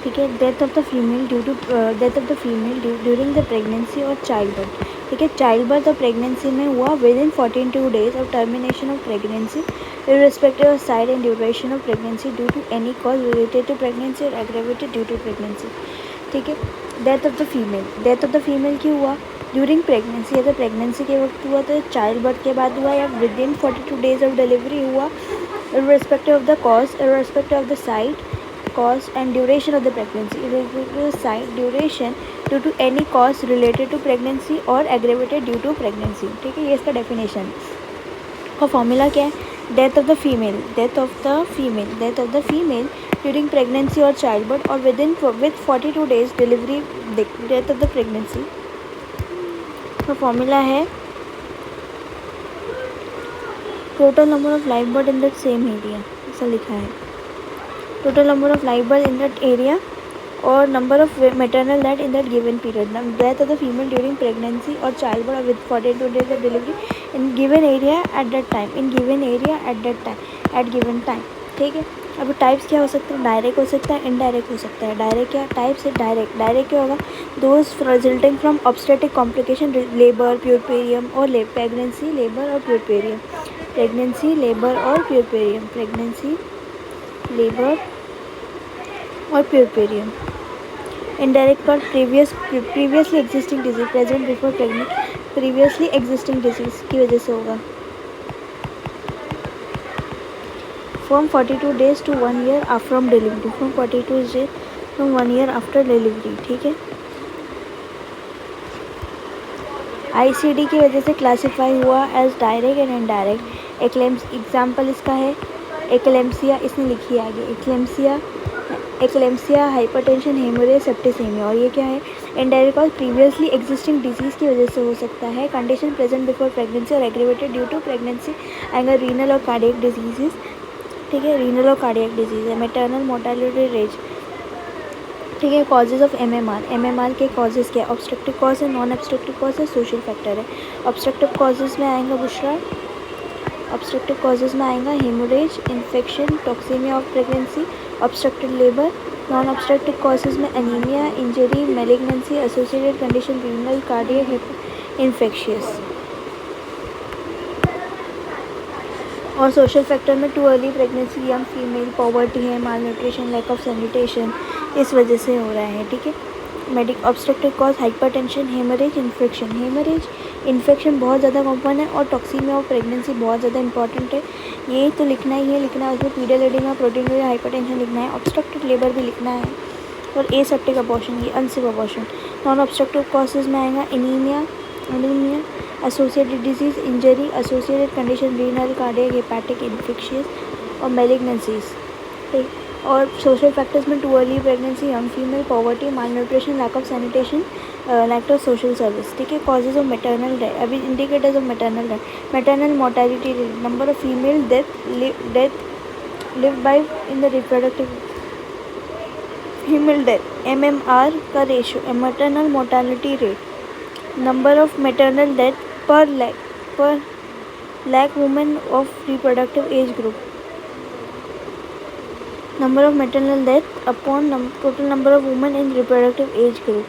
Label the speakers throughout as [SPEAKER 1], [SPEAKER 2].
[SPEAKER 1] ठीक है। Death of the female during the pregnancy और चाइल्ड बर्थ। ठीक है, चाइल्ड बर्थ और प्रेगनेंसी में हुआ with in 42 days of termination of pregnancy irrespective of site and duration of pregnancy due to any cause related to pregnancy or aggravated due to pregnancy। ठीक है। Death of the female क्यों हुआ? During pregnancy, अगर pregnancy के वक्त हुआ तो child birth के बाद हुआ या with in 42 days of delivery हुआ, irrespective of the cause, irrespective of the site, cause and duration of the pregnancy, irrespective of the site, duration due to any cause related to pregnancy or aggravated due to pregnancy। ठीक है, ये इसका definition और formula क्या है? Death of the female during pregnancy और child birth और with 42 days delivery, death of the pregnancy का फॉर्मूला है total number of live birth in that same area, ऐसा लिखा है। Total number of live birth in that area और number of maternal death in that given period. Death of the female during pregnancy और child birth with 42 days of delivery in given area at that time, at given time. ठीक है। अब types क्या हो सकते हैं? Direct हो सकता है, इनडायरेक्ट हो सकता है। डायरेक्ट क्या टाइप्स है? डायरेक्ट क्या होगा? Those resulting from obstetric complication, labour, puerperium और प्रेगनेंसी, लेबर और प्यूरपेरियम, प्रेगनेंसी, लेबर और प्यूरपेरियम, प्रेगनेंसी, लेबर और प्यूरपेरियम। इनडायरेक्ट पर previously existing disease, present before pregnant, previously existing disease की वजह से होगा। From 42 days to 1 year from delivery, from 42 days from 1 year after delivery. ठीक है। ICD की वजह से क्लासीफाई हुआ as direct and indirect. Example इसका है एक्लेम्सिया, इसने लिखी है आगे, एक्लेम्सिया, हाइपरटेंशन, हेमोरेज, सेप्टिसेमिया। और ये क्या है? Indirect cause previously existing disease की वजह से हो सकता है। कंडीशन प्रेजेंट बिफोर प्रेगनेंसी और aggravated due to pregnancy, anger renal और कार्डियक डिजीजेस। ठीक है, रीनल और कार्डियक डिजीज है। Maternal mortality rate. ठीक है। कॉजेज ऑफ एमएमआर के कॉजेज क्या है? ऑब्स्ट्रक्टिव कॉज है, नॉन ऑब्स्ट्रक्टिव कॉज है, सोशल फैक्टर है। ऑब्स्ट्रक्टिव कॉजेज में आएगा बुशरा, ऑब्स्ट्रक्टिव कॉजेज में आएगा haemorrhage, infection, toxaemia of pregnancy, obstructed labour. Non obstructive causes में anaemia, injury, malignancy, associated condition, renal, cardiac, infectious. और सोशल फैक्टर में too early pregnancy, young female, poverty है, malnutrition, lack of sanitation, इस वजह से हो रहा है। ठीक है। Obstructive cause hypertension, haemorrhage, infection बहुत ज़्यादा कॉमन है और टॉक्सीमिया ऑफ प्रेगनेंसी बहुत ज़्यादा इंपॉर्टेंट है। ये तो लिखना ही है, उसमें पीरियड एडिमा, प्रोटीन, हाइपरटेंशन लिखना है, ऑब्स्ट्रक्टिव लेबर भी लिखना है और एसेप्टिक अबॉर्शन, ये unsafe abortion. Non obstructive causes में आएगा anaemia, associated disease, injury, associated condition, renal, cardiac, hepatic, infectious और मैलिग्नेंसीज। ठीक। और सोशल फैक्टर्स में too early pregnancy, young female, poverty, malnutrition, lack of sanitation, lack of social service. ठीक है। Causes of maternal death, अभी indicators of maternal death, maternal mortality rate, number of female death live by in the reproductive, female death, MMR का ratio, maternal mortality rate, number of maternal death per lakh women of reproductive age group, number of maternal death upon total number of women in reproductive age group।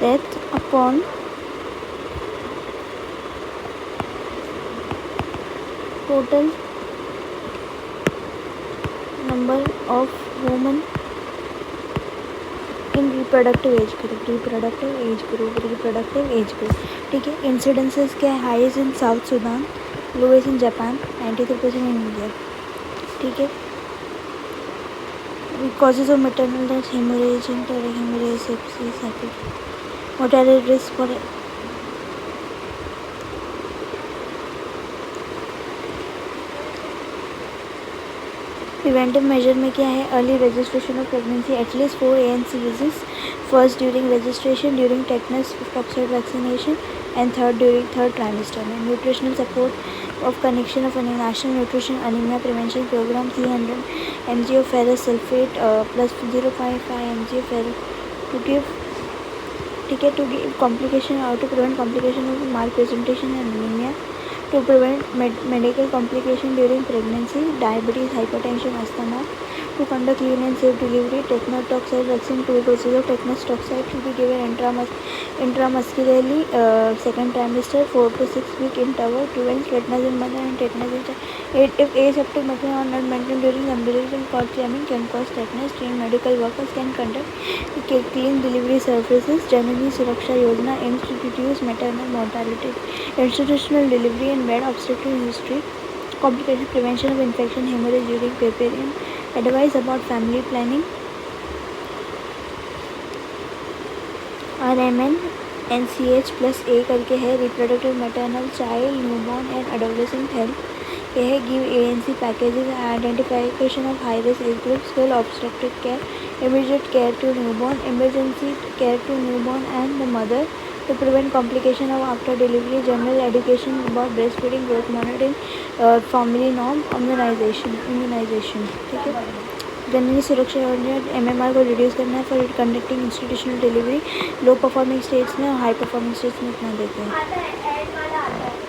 [SPEAKER 1] death upon total number of women in reproductive age group। ठीक है। Incidences क्या है? Highest in South Sudan, lowest in Japan, 93% in India. ठीक है। Causes of maternal death, haemorrhage, haemorrhage, sepsis, mortality risk for preventive measure में क्या है? Early registration of pregnancy, at least 4 ANC visits, first during registration, during tetanus toxoid vaccination and third during third trimester में। Nutritional support of connection of national nutrition anaemia prevention programme, 300 mg of ferrous sulfate plus 0.5 mg of ferrous to give ठीक है, to give complication और to prevent complication of malpresentation and anaemia, to prevent medical complication during pregnancy, diabetes, hypertension, asthma, to conduct clean and safe delivery. Tetanus toxoid vaccine, 2 doses of tetanus toxoid should be given intramuscularly, second trimester, 4 to 6 week interval. Prevents tetanus in mother and tetanus in child. If aseptic maternal are not maintained during umbilical cord jamming, can cause tetanus. Trained medical workers can conduct clean delivery services. Janani Suraksha Yojana aims to reduce maternal mortality. Institutional delivery and bad obstetric history, complication prevention of infection, hemorrhage during cesarean, advice about family planning, RMN NCH plus A करके है, reproductive maternal child newborn and adolescent health ये है, give ANC packages, identification of high risk age groups, well obstetric care, immediate care to newborn, emergency care to newborn and the mother, to prevent complication of after delivery, general education about breastfeeding, growth monitoring, family norm, immunization ठीक है। जननी सुरक्षा योजना MMR को reduce करना है for conducting institutional delivery, low performing states में और high performing states में इतना देते हैं।